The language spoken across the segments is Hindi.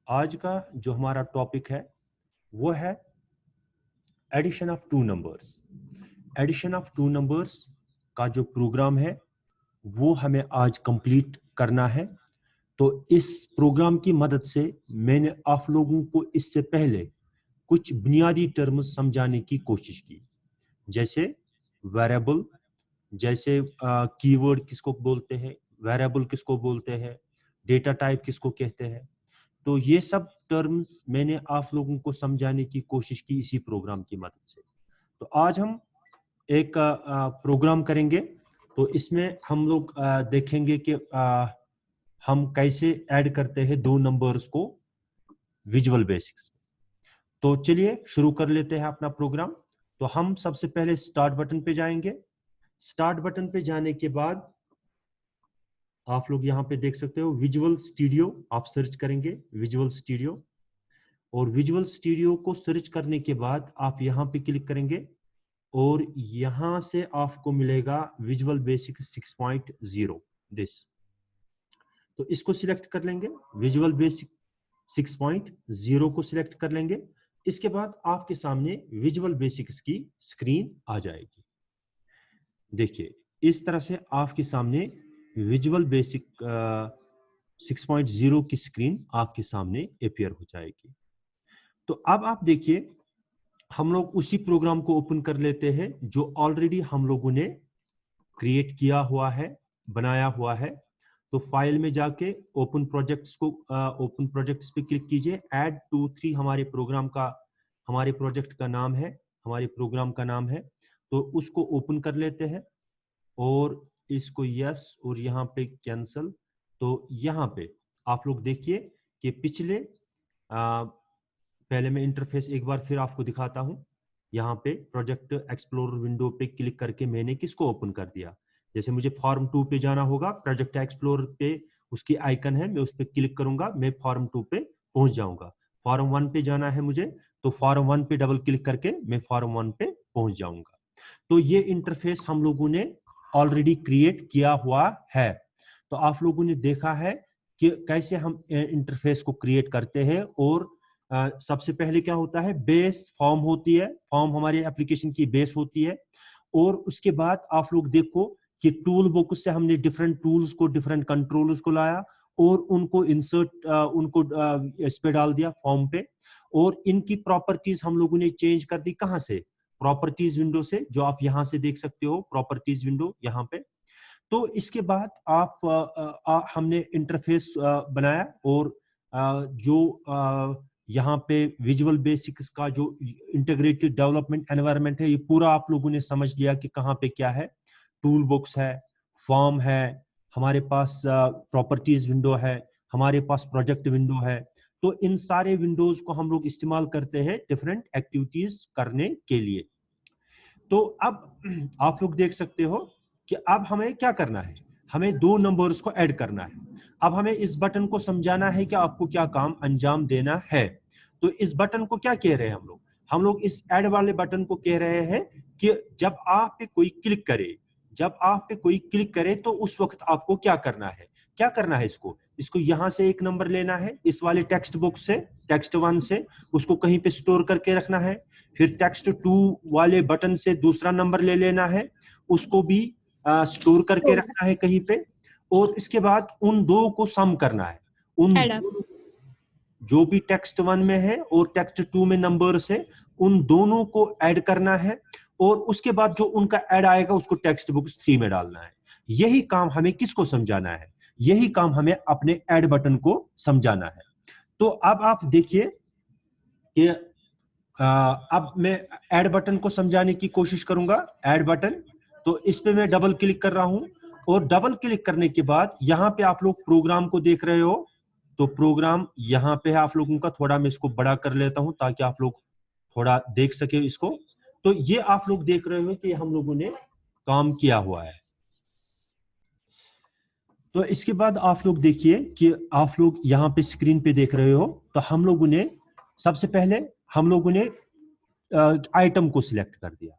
आज का जो हमारा टॉपिक है वो है addition of two numbers. Addition of two numbers का जो प्रोग्राम है वो हमें आज कंप्लीट करना है। तो इस प्रोग्राम की मदद से मैंने आप लोगों को इससे पहले कुछ बुनियादी टर्म्स समझाने की कोशिश की, जैसे वेरिएबल, जैसे कीवर्ड किसको बोलते हैं, वेरिएबल किसको बोलते हैं, डेटा टाइप किसको कहते हैं। तो ये सब टर्म्स मैंने आप लोगों को समझाने की कोशिश की इसी प्रोग्राम की मदद से। तो आज हम एक प्रोग्राम करेंगे। तो इसमें हम लोग देखेंगे कि हम कैसे ऐड करते हैं दो नंबर्स को विजुअल बेसिक्स। तो चलिए शुरू कर लेते हैं अपना प्रोग्राम। तो हम सबसे पहले स्टार्ट बटन पे जाएंगे। स्टार्ट बटन पे जाने के बाद आप लोग यहाँ पे देख सकते हो विजुअल स्टूडियो, आप सर्च करेंगे विजुअल स्टूडियो। और विजुअल स्टूडियो को सर्च करने के बाद आप यहाँ पे क्लिक करेंगे और यहाँ से आपको मिलेगा विजुअल बेसिक 6.0 दिस। तो इसको सिलेक्ट कर लेंगे, विजुअल बेसिक 6.0 को सिलेक्ट कर लेंगे। इसके बाद आपके सामने विजुअल बेसिक्स की स्क्रीन आ जाएगी। देखिए इस तरह से आपके सामने विजुअल बेसिक 6.0 की स्क्रीन आपके सामने अपीयर हो जाएगी। तो अब आप देखिए हम लोग उसी प्रोग्राम को ओपन कर लेते हैं जो ऑलरेडी हम लोगों ने क्रिएट किया हुआ है, बनाया हुआ है। तो फाइल में जाके ओपन प्रोजेक्ट्स को ओपन प्रोजेक्ट्स पे क्लिक कीजिए। ऐड 2 3 हमारे प्रोग्राम का, हमारे प्रोजेक्ट का नाम है, हमारे प्रोग्राम का नाम है। तो उसको ओपन कर लेते हैं और इसको यस और यहाँ पे कैंसल। तो यहाँ पे आप लोग देखिए कि पिछले पहले मैं इंटरफेस एक बार फिर आपको दिखाता हूं। यहाँ पे प्रोजेक्ट एक्सप्लोरर विंडो पे क्लिक करके मैंने किसको ओपन कर दिया। जैसे मुझे फॉर्म 2 पे जाना होगा, प्रोजेक्ट एक्सप्लोरर पे उसकी आइकन है, मैं उस पर क्लिक करूंगा, मैं फॉर्म 2 पे पहुंच जाऊंगा। फॉर्म 1 पे जाना है मुझे, तो फॉर्म 1 पे डबल क्लिक करके मैं फॉर्म 1 पे पहुंच जाऊंगा। तो ये इंटरफेस हम लोगों ने ऑलरेडी क्रिएट किया हुआ है। तो आप लोगों ने देखा है कि कैसे हम इंटरफेस को क्रिएट करते हैं। और सबसे पहले क्या होता है, बेस फॉर्म होती है, फॉर्म हमारी एप्लीकेशन की बेस होती है। और उसके बाद आप लोग देखो कि टूल बुक से हमने डिफरेंट टूल्स को, डिफरेंट कंट्रोलर्स को लाया और उनको इंसर्ट, उनको इस पे डाल दिया फॉर्म पे। और इनकी प्रॉपर्टीज हम लोगों ने चेंज कर दी। कहां से? प्रॉपर्टीज विंडो से, जो आप यहां से देख सकते हो, प्रॉपर्टीज विंडो यहाँ पे। तो इसके बाद आप हमने इंटरफेस बनाया और जो यहाँ पे विजुअल बेसिक्स का जो इंटीग्रेटेड डेवलपमेंट एनवायरनमेंट है, ये पूरा आप लोगों ने समझ लिया कि कहाँ पे क्या है। टूल बॉक्स है, फॉर्म है, हमारे पास प्रॉपर्टीज विंडो है, हमारे पास प्रोजेक्ट विंडो है। तो इन सारे विंडोज को हम लोग इस्तेमाल करते हैं डिफरेंट एक्टिविटीज करने के लिए। तो अब आप लोग देख सकते हो कि अब हमें क्या करना है, हमें दो नंबर्स को ऐड करना है। अब हमें इस बटन को समझाना है कि आपको क्या काम अंजाम देना है। तो इस बटन को क्या कह रहे हैं हम लोग इस ऐड वाले बटन को कह रहे हैं कि जब आप पे कोई क्लिक करे, जब आप पे कोई क्लिक करे तो उस वक्त आपको क्या करना है, क्या करना है। इसको यहां से एक नंबर लेना है, इस वाले टेक्स्ट बुक से, टेक्स्ट 1 से, उसको कहीं पे स्टोर करके रखना है। फिर टेक्स्ट 2 वाले बटन से दूसरा नंबर ले लेना है, उसको भी स्टोर करके रखना है कहीं पे। और इसके बाद उन दो को सम करना है, उन जो भी टेक्स्ट 1 में है और टेक्स्ट 2 में नंबर्स है, उन दोनों को ऐड करना है। और उसके बाद जो उनका ऐड आएगा उसको टेक्स्ट बुक 3 में डालना है। यही काम हमें किसको समझाना है, यही काम हमें अपने ऐड बटन को समझाना है। तो अब आप देखिए कि अब मैं ऐड बटन को समझाने की कोशिश करूंगा। ऐड बटन, तो इस पे मैं डबल क्लिक कर रहा हूं और डबल क्लिक करने के बाद यहां पे आप लोग प्रोग्राम को देख रहे हो। तो प्रोग्राम यहां पे है आप लोगों का, थोड़ा मैं इसको बड़ा कर लेता हूं ताकि आप लोग थोड़ा देख सके इसको। तो ये आप लोग देख रहे हो कि हम लोगों ने काम किया हुआ है। तो इसके बाद आप लोग देखिए कि आप लोग यहाँ पे स्क्रीन पे देख रहे हो। तो हम लोगों ने सबसे पहले हम लोगों ने आइटम को सिलेक्ट कर दिया,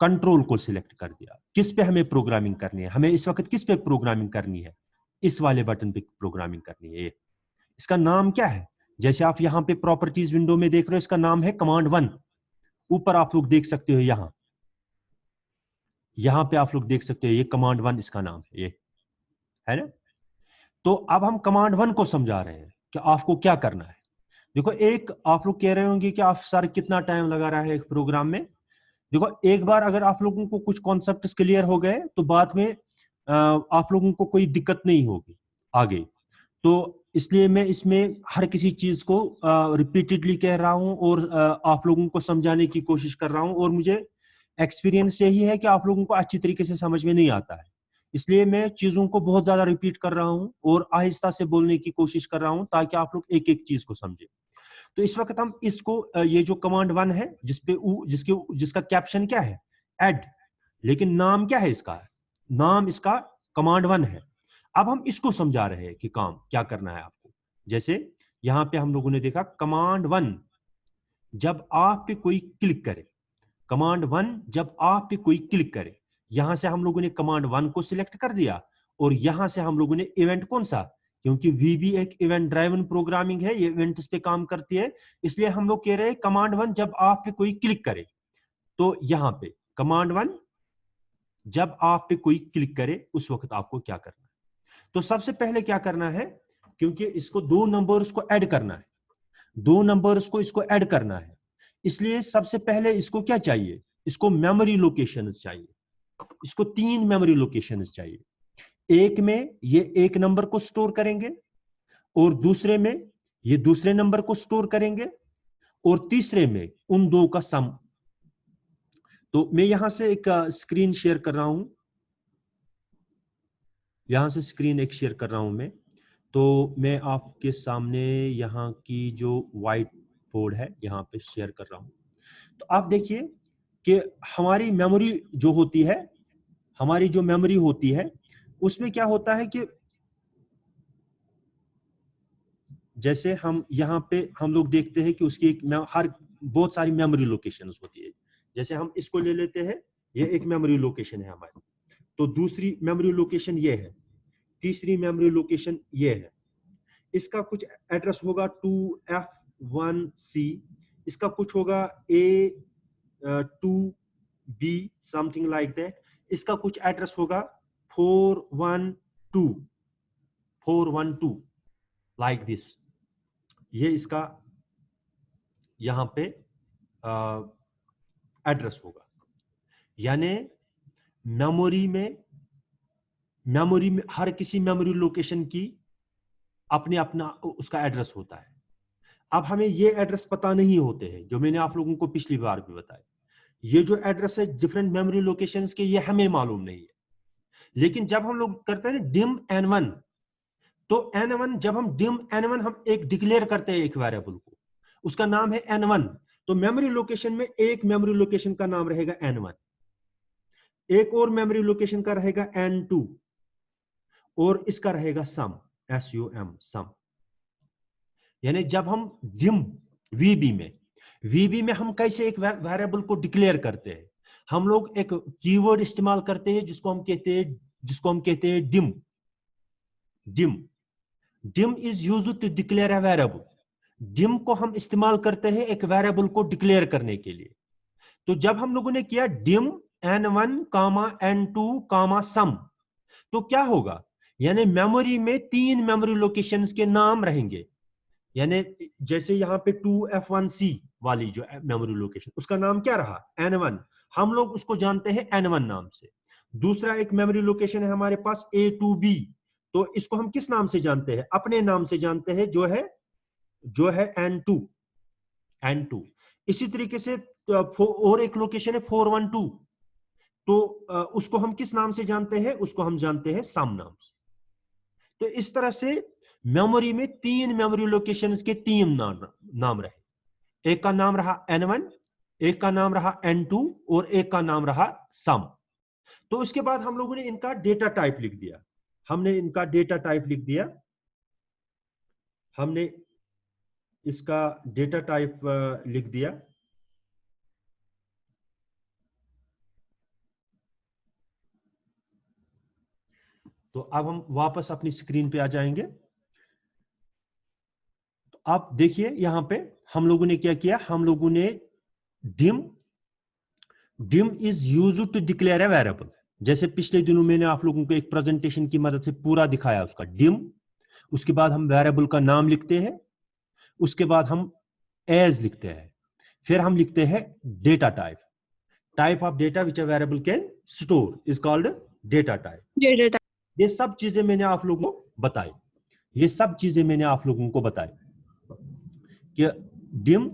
कंट्रोल को सिलेक्ट कर दिया। किस पे हमें प्रोग्रामिंग करनी है, हमें इस वक्त किस पे प्रोग्रामिंग करनी है, इस वाले बटन पे प्रोग्रामिंग करनी है। इसका नाम क्या है, जैसे आप यहां पे प्रॉपर्टीज विंडो में देख रहे हो, इसका नाम है कमांड 1। ऊपर आप लोग देख सकते हो, यहां पे आप लोग देख सकते हो, ये कमांड 1 इसका नाम है, ये है ना। तो अब हम कमांड 1 को समझा रहे हैं कि आपको क्या करना है। देखो, एक आप लोग कह रहे होंगे कि आप सर कितना टाइम लगा रहा है एक प्रोग्राम में। देखो, एक बार अगर आप लोगों को कुछ कॉन्सेप्ट्स क्लियर हो गए तो बाद में आप लोगों को कोई दिक्कत नहीं होगी आगे। तो इसलिए मैं इसमें हर किसी चीज को रिपीटेडली कह रहा हूं और आप लोगों को समझाने की कोशिश कर रहा हूं, और मुझे एक्सपीरियंस यही है कि आप लोगों को अच्छी तरीके से समझ में नहीं आता है, इसलिए मैं चीजों को बहुत ज्यादा रिपीट कर रहा हूं और आहिस्ता से बोलने की कोशिश कर रहा हूं ताकि आप लोग एक एक चीज को समझे। तो इस वक्त हम इसको ये जो कमांड 1 है जिसपे जिसका कैप्शन क्या है, ऐड, लेकिन नाम क्या है इसका, नाम इसका कमांड 1 है। अब हम इसको समझा रहे हैं कि काम क्या करना है आपको। जैसे यहां पे हम लोगों ने देखा कमांड 1 जब आप पे कोई क्लिक करे, कमांड 1 जब आप पे कोई क्लिक करे, यहां से हम लोगों ने कमांड 1 को सिलेक्ट कर दिया, और यहां से हम लोगों ने इवेंट कौन सा, क्योंकि वीबी एक इवेंट ड्राइवन प्रोग्रामिंग है, ये इवेंट्स पे काम करती है, इसलिए हम लोग कह रहे हैं कमांड 1 जब आप पे कोई क्लिक करे। तो यहां पे कमांड 1 जब आप पे कोई क्लिक करे उस वक्त आपको क्या करना है। तो सबसे पहले क्या करना है, क्योंकि इसको दो नंबर्स को ऐड करना है, दो नंबर्स को इसको ऐड करना है, इसलिए सबसे पहले इसको क्या चाहिए, इसको मेमोरी लोकेशंस चाहिए, इसको 3 मेमोरी लोकेशंस चाहिए। एक में ये एक नंबर को स्टोर करेंगे, और दूसरे में ये दूसरे नंबर को स्टोर करेंगे, और तीसरे में उन दो का सम। तो मैं यहां से एक स्क्रीन शेयर कर रहा हूं, यहां से स्क्रीन एक शेयर कर रहा हूं मैं। तो मैं आपके सामने यहाँ की जो व्हाइट बोर्ड है यहाँ पे शेयर कर रहा हूं। तो आप देखिए कि हमारी मेमोरी जो होती है, हमारी जो मेमोरी होती है उसमें क्या होता है कि जैसे हम यहाँ पे हम लोग देखते हैं कि उसकी एक हर बहुत सारी मेमोरी लोकेशंस होती है। जैसे हम इसको ले लेते हैं, ये एक मेमोरी लोकेशन है हमारी, तो दूसरी मेमोरी लोकेशन ये है, तीसरी मेमोरी लोकेशन ये है, इसका कुछ एड्रेस होगा 2F1C, इसका कुछ होगा A2B समथिंग लाइक दैट, इसका कुछ एड्रेस होगा 412 लाइक दिस। ये इसका यहां पे एड्रेस होगा, यानी मेमोरी में हर किसी मेमोरी लोकेशन की अपने अपना उसका एड्रेस होता है। अब हमें ये एड्रेस पता नहीं होते हैं, जो मैंने आप लोगों को पिछली बार भी बताया, ये जो एड्रेस है डिफरेंट मेमोरी लोकेशंस के, ये हमें मालूम नहीं है। लेकिन जब हम लोग करते हैं डिम n1, तो n1 जब हम डिम n1 हम एक डिक्लेयर करते हैं एक वेरिएबल को, उसका नाम है n1, तो मेमोरी लोकेशन में एक मेमोरी लोकेशन का नाम रहेगा n1, एक और मेमोरी लोकेशन का रहेगा n2, और इसका रहेगा सम, SUM सम। यानी जब हम डिम वीबी में हम कैसे एक वेरिएबल को डिक्लेयर करते हैं, हम लोग एक कीवर्ड इस्तेमाल करते हैं जिसको हम कहते हैं dim. Dim is used to declare a variable. Dim को हम इस्तेमाल करते हैं एक वेरिएबल को डिक्लेयर करने के लिए। तो जब हम लोगों ने किया डिम n1 n2 सम, तो क्या होगा, यानी मेमोरी में 3 मेमोरी लोकेशंस के नाम रहेंगे। यानी जैसे यहाँ पे 2F1C वाली जो मेमोरी लोकेशन, उसका नाम क्या रहा, n1, हम लोग उसको जानते हैं n1 नाम से। दूसरा एक मेमोरी लोकेशन है हमारे पास A2B, तो इसको हम किस नाम से जानते हैं, अपने नाम से जानते हैं, जो है n2। इसी तरीके से और एक लोकेशन है 412, तो उसको हम किस नाम से जानते हैं, उसको हम जानते हैं सम नाम से। तो इस तरह से मेमोरी में 3 मेमोरी लोकेशंस के 3 नाम रहे, एक का नाम रहा n1, एक का नाम रहा n2, और एक का नाम रहा सम। तो उसके बाद हम लोगों ने इनका डेटा टाइप लिख दिया, हमने इसका डेटा टाइप लिख दिया। तो अब हम वापस अपनी स्क्रीन पे आ जाएंगे। तो आप देखिए यहां पे हम लोगों ने क्या किया, हम लोगों ने dim is used to declare a variable. जैसे पिछले दिनों मैंने आप लोगों को एक प्रेजेंटेशन की मदद से पूरा दिखाया उसका डिम, उसके बाद हम वेरिएबल का नाम लिखते हैं, उसके बाद हम एज लिखते हैं, फिर हम लिखते हैं data type of data which a variable can store is called data type. ये सब चीजें मैंने आप लोगों को बताई, ये सब चीजें मैंने आप लोगों को बताई कि डिम,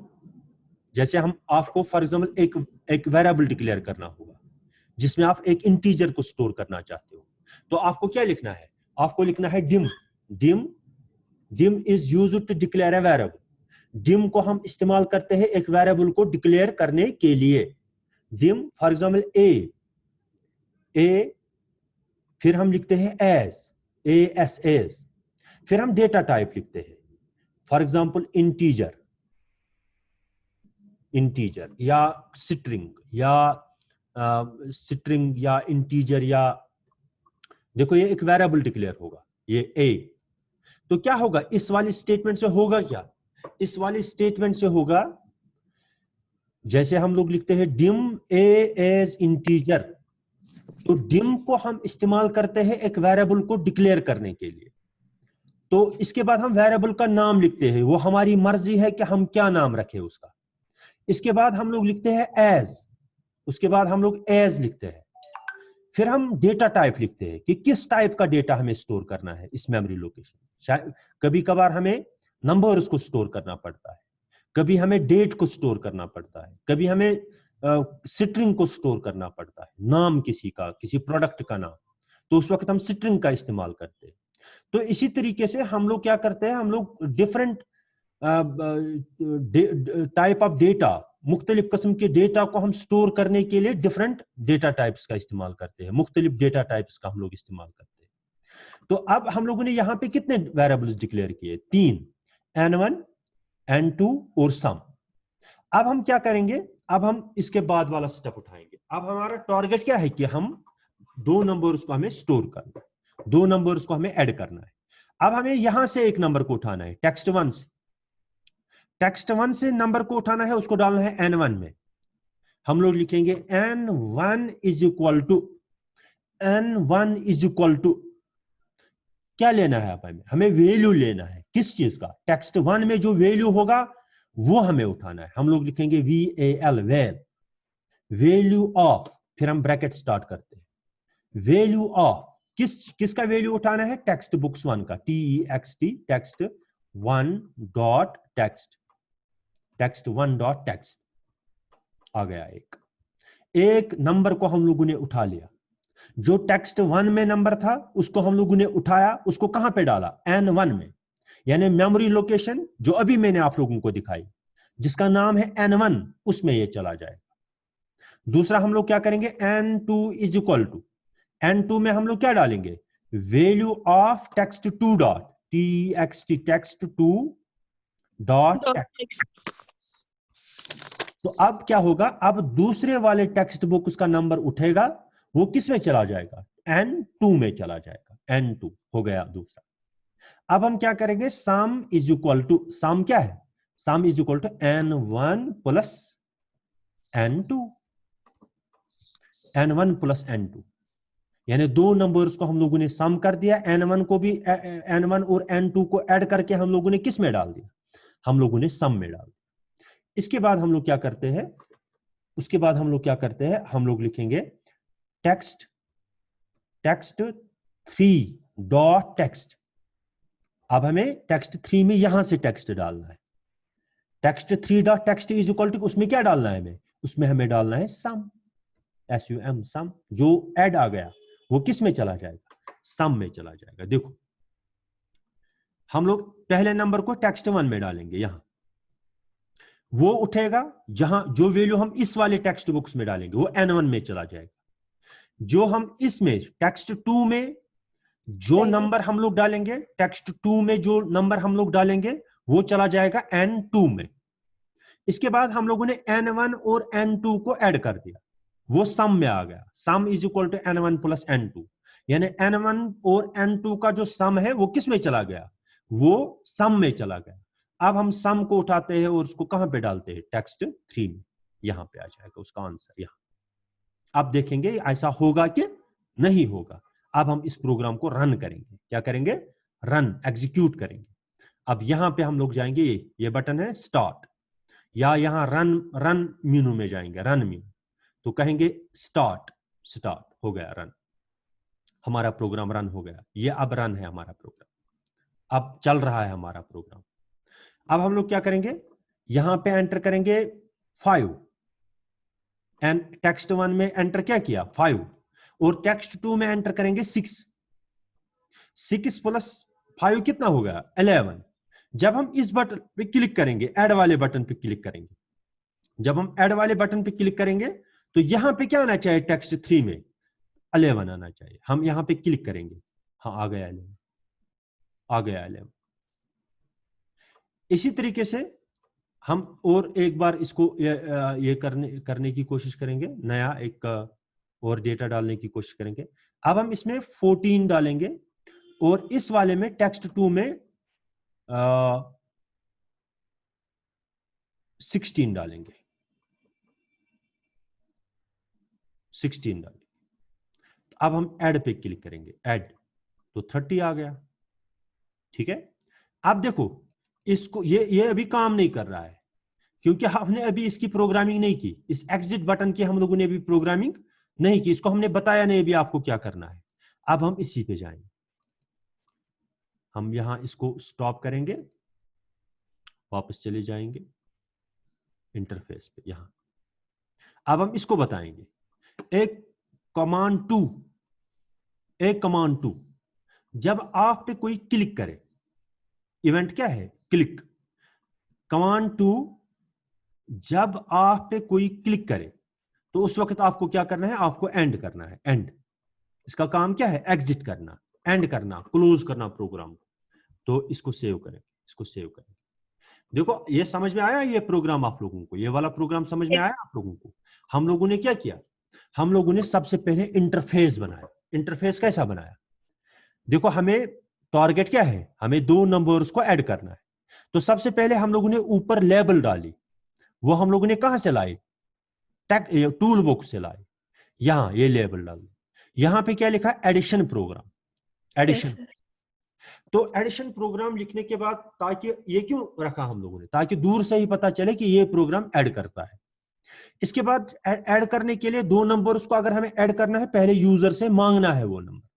जैसे हम आपको फॉर एग्जांपल एक वेरिएबल डिक्लेयर करना होगा जिसमें आप एक इंटीजर को स्टोर करना चाहते हो, तो आपको क्या लिखना है, आपको लिखना है dim is used to declare a variable. Dim को हम इस्तेमाल करते हैं एक वेरिएबल को डिक्लेयर करने के लिए। डिम फॉर एग्जांपल ए, फिर हम लिखते हैं एस, फिर हम डेटा टाइप लिखते हैं, फॉर एग्जांपल इंटीजर या स्ट्रिंग या इंटीजर, या देखो ये एक वेरिएबल डिक्लेयर होगा ये ए। तो क्या होगा इस वाली स्टेटमेंट से, होगा क्या, इस वाली स्टेटमेंट से होगा, जैसे हम लोग लिखते हैं डिम ए एज इंटीजर, तो डिम को हम इस्तेमाल करते हैं एक वेरिएबल को डिक्लेयर करने के लिए। तो इसके बाद हम वेरिएबल का नाम लिखते हैं, वो हमारी मर्जी है कि हम क्या नाम रखें उसका। इसके बाद हम लोग लिखते हैं एज, उसके बाद हम लोग एज लिखते हैं, फिर हम डेटा टाइप लिखते हैं कि किस टाइप का डेटा हमें स्टोर करना है इस मेमोरी लोकेशन। शायद कभी कभार हमें नंबर्स को स्टोर करना पड़ता है, कभी हमें डेट को स्टोर करना पड़ता है, कभी हमें स्ट्रिंग को स्टोर करना पड़ता है, नाम किसी का, किसी प्रोडक्ट का नाम, तो उस वक्त हम स्ट्रिंग का इस्तेमाल करते हैं। तो इसी तरीके से हम लोग क्या करते हैं, हम लोग डिफरेंट टाइप ऑफ डेटा, मुख्तलिफ किस्म के डेटा को हम स्टोर करने के लिए डिफरेंट डेटा टाइप्स का इस्तेमाल करते हैं, मुख्तलिफ डेटा टाइप्स का हम लोग इस्तेमाल करते हैं। तो अब हम लोगों ने यहां पे कितने वेरिएबल्स डिक्लेयर किए, 3, n1 n2 और सम। अब हम क्या करेंगे, अब हम इसके बाद वाला स्टेप उठाएंगे। अब हमारा टारगेट क्या है कि हम 2 नंबर्स को हमें स्टोर करना है, 2 नंबर्स को हमें ऐड करना है। अब हमें यहां से एक नंबर को उठाना है, टेक्स्ट 1 से, टेक्स्ट 1 से नंबर को उठाना है, उसको डालना है n1 में। हम लोग लिखेंगे n1 इज इक्वल टू क्या लेना है, हमें वैल्यू लेना है, किस चीज का, टेक्स्ट 1 में जो वैल्यू होगा वो हमें उठाना है। हम लोग लिखेंगे VAL, वैल्यू ऑफ, फिर हम ब्रैकेट स्टार्ट करते हैं, वैल्यू ऑफ किसका वैल्यू उठाना है, टेक्स्ट बुक्स 1 का, TEXT, text 1 dot text 1 dot text आ गया। एक नंबर को हम लोगों ने उठा लिया, जो टेक्स्ट 1 में नंबर था उसको हम लोगों ने उठाया, उसको कहां पे डाला, n1 में, यानी मेमोरी लोकेशन जो अभी मैंने आप लोगों को दिखाई जिसका नाम है n1, उसमें ये चला जाएगा। दूसरा हम लोग क्या करेंगे, n2 is equal to, n2 में हम लोग क्या डालेंगे, value of text 2 dot TXT, text 2 dot text. तो अब क्या होगा, अब दूसरे वाले टेक्स्ट बुक उसका नंबर उठेगा, वो किस में चला जाएगा, n2 में चला जाएगा, n2 हो गया दूसरा। अब हम क्या करेंगे, sum is equal to, sum क्या है, sum is equal to n1 plus n2, n1 plus n2, यानी 2 नंबर्स को हम लोगों ने सम कर दिया, n1 को भी, n1 और n2 को ऐड करके हम लोगों ने किस में डाल दिया, हम लोगों ने सम में डाल दिया। इसके बाद हम लोग क्या करते हैं, उसके बाद हम लोग क्या करते हैं, हम लोग लिखेंगे टेक्स्ट 3 डॉट टेक्स्ट। अब हमें टेक्स्ट 3 में यहां से टेक्स्ट डालना है, text 3 dot text is equal to, उसमें क्या डालना है हमें, उसमें हमें डालना है सम, SUM, सम। जो ऐड आ गया वो किस में चला जाएगा, सम में चला जाएगा। देखो हम लोग पहले नंबर को टेक्स्ट 1 में डालेंगे, यहां वो उठेगा, जहां जो वैल्यू हम इस वाले टेक्स्ट बुक्स में डालेंगे वो n1 में चला जाएगा। जो हम इसमें टेक्स्ट 2 में जो नंबर हम लोग डालेंगे, टेक्स्ट 2 में जो नंबर हम लोग डालेंगे वो चला जाएगा n2 में। इसके बाद हम लोगों ने n1 और n2 को ऐड कर दिया, वो सम में आ गया, sum is equal to n1 plus n2, यानी n1 और n2 का जो सम है वो किस में चला गया, वो सम में चला गया। अब हम सम को उठाते हैं और उसको कहां पे डालते हैं, टेक्स्ट 3 में, यहां पे आ जाएगा उसका आंसर यहां। अब देखेंगे ऐसा होगा कि नहीं होगा। अब हम इस प्रोग्राम को रन करेंगे, क्या करेंगे, रन, एग्जीक्यूट करेंगे। अब यहां पे हम लोग जाएंगे, ये बटन है स्टार्ट, या यहां रन, रन मेनू में जाएंगे, रन मेनू, तो कहेंगे स्टार्ट, स्टार्ट हो गया रन, हमारा प्रोग्राम रन हो गया। ये अब रन है हमारा प्रोग्राम, अब चल रहा है हमारा प्रोग्राम। अब हम लोग क्या करेंगे, यहां पे एंटर करेंगे 5, एंड टेक्स्ट 1 में एंटर क्या किया 5, और टेक्स्ट 2 में एंटर करेंगे 6, 6 प्लस 5 कितना हो गया 11। जब हम इस बटन पे क्लिक करेंगे, ऐड वाले बटन पे क्लिक करेंगे, जब हम ऐड वाले बटन पे क्लिक करेंगे तो यहां पे क्या आना चाहिए, टेक्स्ट 3 में 11 आना चाहिए। हम यहां पे क्लिक करेंगे, हाँ आ गया 11, आ गया 11। इसी तरीके से हम और एक बार इसको ये करने की कोशिश करेंगे, नया एक और डेटा डालने की कोशिश करेंगे। अब हम इसमें 14 डालेंगे और इस वाले में टेक्स्ट 2 में 16 डालेंगे, 16 डालेंगे। अब हम ऐड पे क्लिक करेंगे, ऐड, तो 30 आ गया, ठीक है। अब देखो इसको, ये अभी काम नहीं कर रहा है क्योंकि हमने अभी इसकी प्रोग्रामिंग नहीं की, इस एग्जिट बटन की हम लोगों ने अभी प्रोग्रामिंग नहीं की, इसको हमने बताया नहीं अभी आपको क्या करना है। अब हम इसी पे जाएंगे, हम यहां इसको स्टॉप करेंगे, वापस चले जाएंगे इंटरफेस पे यहां। अब हम इसको बताएंगे, एक कमांड 2, एक कमांड 2, जब आप पे कोई क्लिक करे, इवेंट क्या है, क्लिक, कमांड 2 जब आप पे कोई क्लिक करे तो उस वक्त आपको क्या करना है, आपको एंड करना है, एंड। इसका काम क्या है, एग्जिट करना, एंड करना, क्लोज करना प्रोग्राम को। तो इसको सेव करें, इसको सेव करें। देखो ये समझ में आया, ये प्रोग्राम आप लोगों को, ये वाला प्रोग्राम समझ में आया आप लोगों को। हम लोगों ने क्या किया, हम लोगों ने सबसे पहले इंटरफेस बनाया। इंटरफेस कैसा बनाया, देखो हमें टारगेट क्या है, हमें 2 नंबर्स को ऐड करना है। तो सबसे पहले हम लोगों ने ऊपर लेबल डाली, वो हम लोगों ने कहां से लाई, टूल बॉक्स से लाई, यहां ये लेबल डाल, यहां पे क्या लिखा, एडिशन प्रोग्राम, एडिशन। तो एडिशन प्रोग्राम लिखने के बाद, ताकि ये क्यों रखा हम लोगों ने, ताकि दूर से ही पता चले कि ये प्रोग्राम ऐड करता है। इसके बाद ऐड करने के लिए 2 नंबर उसको अगर हमें ऐड करना है, पहले यूजर से मांगना है वो नंबर,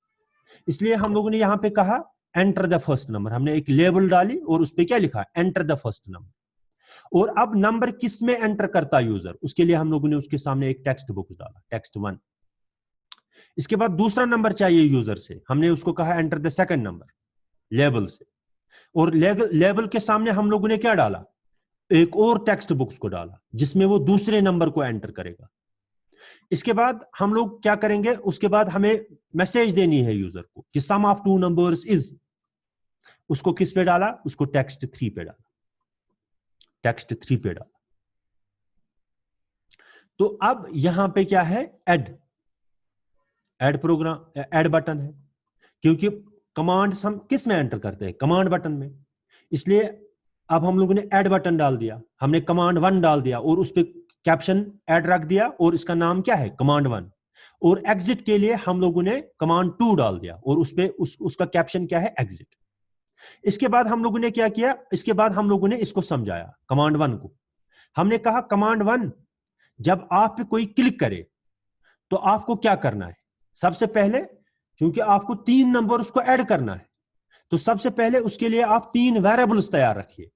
इसलिए हम लोगों ने यहां पे कहा एंटर द फर्स्ट नंबर। हमने एक लेबल डाली और उस पर क्या लिखा, एंटर द फर्स्ट नंबर। और अब नंबर किस में एंटर करता यूजर, उसके लिए हम लोगों ने उसके सामने एक टेक्स्ट बॉक्स डाला, टेक्स्ट 1। इसके बाद दूसरा नंबर चाहिए यूजर से, हमने उसको कहा enter the second number, label से। और लेबल के सामने हम लोगों ने क्या डाला, एक और टेक्स्ट बॉक्स को डाला जिसमें वो दूसरे नंबर को एंटर करेगा। इसके बाद हम लोग क्या करेंगे, उसके बाद हमें मैसेज देनी है यूजर को कि सम ऑफ 2 नंबर्स इज, उसको किस पे डाला, उसको टेक्स्ट 3 पे डाला, टेक्स्ट 3 पे डाला। तो अब यहां पे क्या है, ऐड प्रोग्राम, ऐड बटन है, क्योंकि कमांड्स हम किस में एंटर करते हैं, कमांड बटन में। इसलिए अब हम लोगों ने ऐड बटन डाल दिया, हमने कमांड 1 डाल दिया और उस पर कैप्शन ऐड रख दिया और इसका नाम क्या है, कमांड 1। और एग्जिट के लिए हम लोगों ने कमांड 2 डाल दिया और उस पे उसका कैप्शन क्या है, एग्जिट। इसके बाद हम लोगों ने क्या किया, इसके बाद हम लोगों ने इसको समझाया कमांड 1 को। हमने कहा कमांड 1 जब आप पे कोई क्लिक करे तो आपको क्या करना है, सबसे पहले क्योंकि आपको 3 नंबर उसको ऐड करना है, तो सबसे पहले उसके लिए आप 3 वेरिएबल्स तैयार रखिए।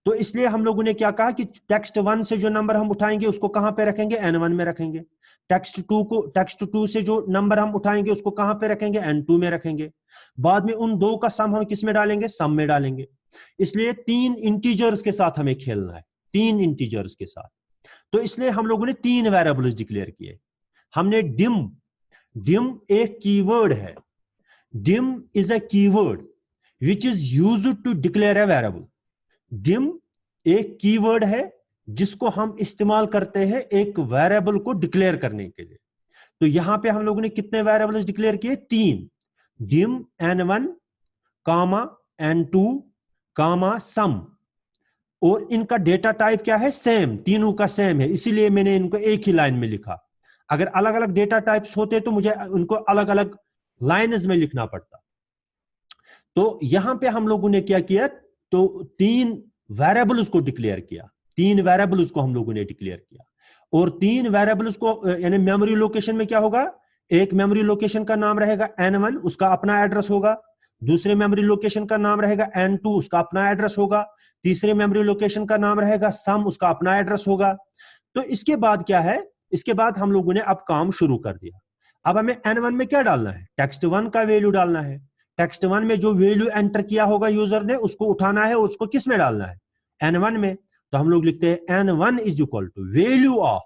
तो इसलिए हम लोगों ने क्या कहा कि टेक्स्ट 1 से जो नंबर हम उठाएंगे उसको कहां पे रखेंगे, n1 में रखेंगे। टेक्स्ट 2 से जो नंबर हम उठाएंगे उसको कहां पे रखेंगे, n2 में रखेंगे। बाद में उन 2 का सम हम किस में डालेंगे, सम में डालेंगे। इसलिए 3 इंटीजर्स के साथ हमें खेलना है, 3 इंटीजर्स के साथ। तो इसलिए हम लोगों ने 3 वेरिएबल्स डिक्लेयर किए। हमने डिम, डिम एक कीवर्ड है, dim is a keyword which is used to declare a variable. Dim एक कीवर्ड है जिसको हम इस्तेमाल करते हैं एक वेरिएबल को डिक्लेयर करने के लिए। तो यहां पे हम लोगों ने कितने वेरिएबल्स डिक्लेयर किए, 3, डिम n1 कामा n2 कामा सम। और इनका डेटा टाइप क्या है, सेम, तीनों का सेम है, इसीलिए मैंने इनको एक ही लाइन में लिखा। अगर अलग अलग डेटा टाइप्स होते तो मुझे उनको अलग अलग लाइन्स में लिखना पड़ता। तो यहां पे हम लोगों ने क्या किया, तो तीन वेरिएबल्स को डिक्लेयर किया, तीन वेरिएबल्स को हम लोगों ने डिक्लेयर किया। और तीन वेरिएबल्स को यानी मेमोरी लोकेशन में क्या होगा, एक मेमोरी लोकेशन का नाम रहेगा n1, उसका अपना एड्रेस होगा। दूसरे मेमोरी लोकेशन का नाम रहेगा n2, उसका अपना एड्रेस होगा। तीसरे मेमोरी लोकेशन का नाम रहेगा सम, उसका अपना एड्रेस होगा। तो इसके बाद क्या है, इसके बाद हम लोगों ने अब काम शुरू कर दिया। अब हमें n1 में क्या डालना है, टेक्स्ट 1 का वैल्यू डालना है। टेक्स्ट 1 में जो वैल्यू एंटर किया होगा यूजर ने, उसको उठाना है, उसको किस में डालना है, n1 में। तो हम लोग लिखते हैं n1 is equal to value of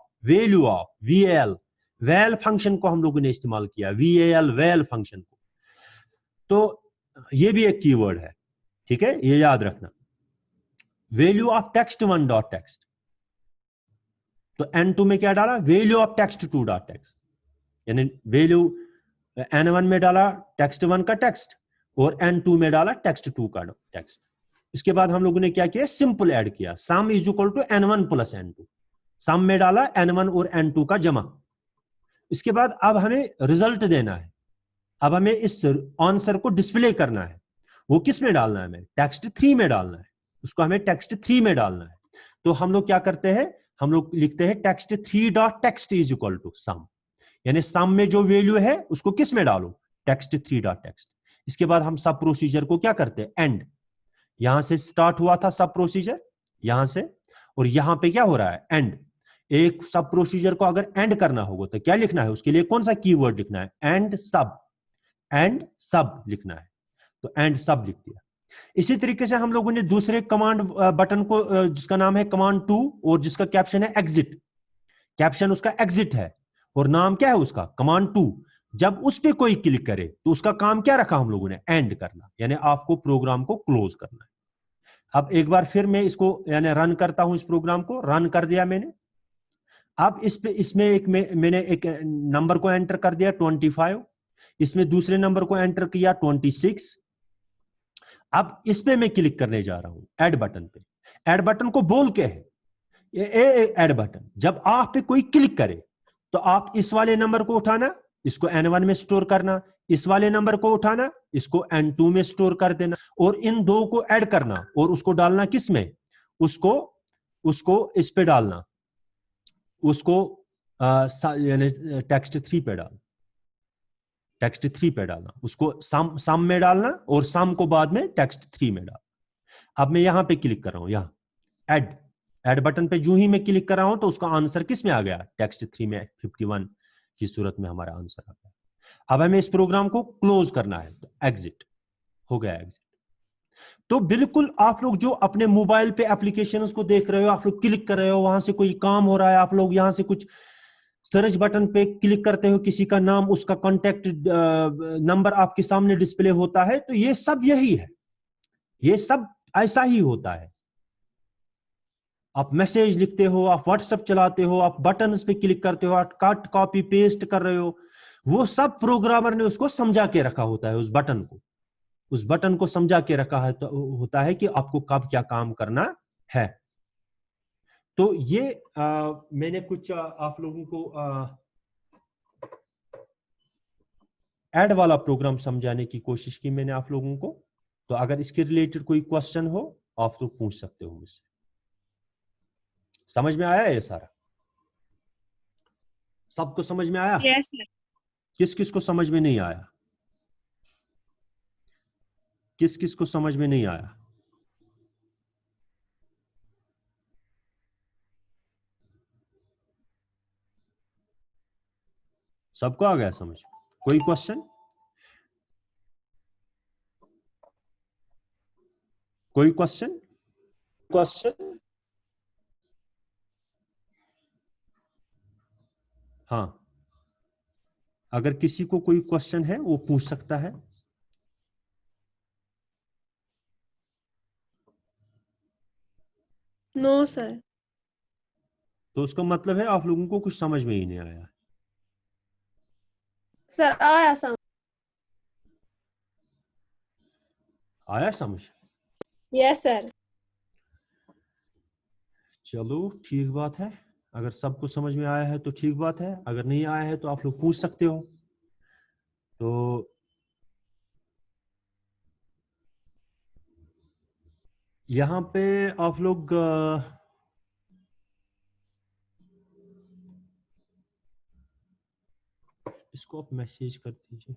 val, val function को हम लोगों ने इस्तेमाल किया, val वैल फंक्शन को। तो ये भी एक कीवर्ड है, ठीक है, ये याद रखना, value of text 1 dot text. तो n2 में क्या डाला, value of text 2 dot text, यानी वैल्यू n1 में डाला टेक्स्ट 1 का टेक्स्ट और n2 में डाला टेक्स्ट 2 का टेक्स्ट। इसके बाद हम लोगों ने क्या किया, सिंपल ऐड किया, sum is equal to n1 plus n2, sum में डाला n1 और n2 का जमा। इसके बाद अब हमें रिजल्ट देना है, अब हमें इस आंसर को डिस्प्ले करना है, वो किस में डालना है, हमें टेक्स्ट 3 में डालना है, उसको हमें टेक्स्ट 3 में डालना है। तो हम लोग क्या करते हैं, हम लोग लिखते हैं text 3 dot text is equal to sum, यानी सम में जो वैल्यू है उसको किस में डालो, टेक्स्ट 3 डॉट टेक्स्ट। इसके बाद हम सब प्रोसीजर को क्या करते हैं, एंड, यहां से स्टार्ट हुआ था सब प्रोसीजर यहां से, और यहां पे क्या हो रहा है, एंड। एक सब प्रोसीजर को अगर एंड करना होगा तो क्या लिखना है, उसके लिए कौन सा कीवर्ड लिखना है, एंड सब लिखना है। तो एंड सब लिख दिया। इसी तरीके से हम लोगों ने दूसरे कमांड बटन को जिसका नाम है कमांड 2 और जिसका कैप्शन है एग्जिट, कैप्शन उसका एग्जिट है और नाम क्या है उसका, कमांड 2। जब उस पर कोई क्लिक करे तो उसका काम क्या रखा हम लोगों ने, एंड करना, यानी आपको प्रोग्राम को क्लोज करना है। अब एक बार फिर मैं इसको यानी रन करता हूं, इस प्रोग्राम को रन कर दिया मैंने। अब इसमें मैंने एक नंबर को एंटर कर दिया 25, इसमें दूसरे नंबर को एंटर किया 26। अब इस पे मैं क्लिक करने जा रहा हूं, ऐड बटन पे। ऐड बटन को बोल के है ये ऐड बटन, जब आप पे कोई क्लिक करे तो आप इस वाले नंबर को उठाना, इसको n1 में स्टोर करना, इस वाले नंबर को उठाना, इसको n2 में स्टोर कर देना, और इन दो को ऐड करना और उसको डालना किस में, उसको इस पे डालना, उसको यानी टेक्स्ट 3 पे डालना, टेक्स्ट 3 पे डालना, उसको सम में डालना और सम को बाद में टेक्स्ट 3 में डालना। अब मैं यहां पे क्लिक कर रहा हूं, यहां ऐड बटन पे जो ही मैं क्लिक कर रहा हूं तो उसका आंसर किस में आ गया, टेक्स्ट 3 में 51 की सूरत में हमारा आंसर आ गया। अब हमें इस प्रोग्राम को क्लोज करना है, तो एग्जिट हो गया, एग्जिट। तो बिल्कुल आप लोग जो अपने मोबाइल पे एप्लीकेशंस को देख रहे हो, आप लोग क्लिक कर रहे हो, वहां से कोई काम हो रहा है, आप लोग यहां से कुछ सर्च बटन पे क्लिक करते हो, किसी का नाम, उसका कांटेक्ट नंबर आपके सामने डिस्प्ले होता है, तो ये सब यही है, ये सब ऐसा ही होता है। आप मैसेज लिखते हो, आप व्हाट्सएप चलाते हो, आप बटन्स पे क्लिक करते हो, आप कट कॉपी पेस्ट कर रहे हो, वो सब प्रोग्रामर ने उसको समझा के रखा होता है, उस बटन को समझा के रखा है, तो होता है कि आपको कब क्या काम करना है। तो ये मैंने कुछ आप लोगों को ऐड वाला प्रोग्राम समझाने की कोशिश की मैंने आप लोगों को। तो अगर इसके रिलेटेड कोई क्वेश्चन हो आप लोग पूछ सकते हो मुझसे। समझ में आया ये सारा, सबको समझ में आया? Yes sir. किस किस को समझ में नहीं आया, किस किस को समझ में नहीं आया? सबको आ गया समझ? कोई क्वेश्चन, कोई क्वेश्चन? हाँ, अगर किसी को कोई क्वेश्चन है वो पूछ सकता है। No sir. तो उसका मतलब है आप लोगों को कुछ समझ में ही नहीं आया। सर आया समझ। आया समझ? Yes sir. चलो ठीक बात है, अगर सबको समझ में आया है तो ठीक बात है, अगर नहीं आया है तो आप लोग पूछ सकते हो। तो यहाँ पे आप लोग इसको आप मैसेज कर दीजिए।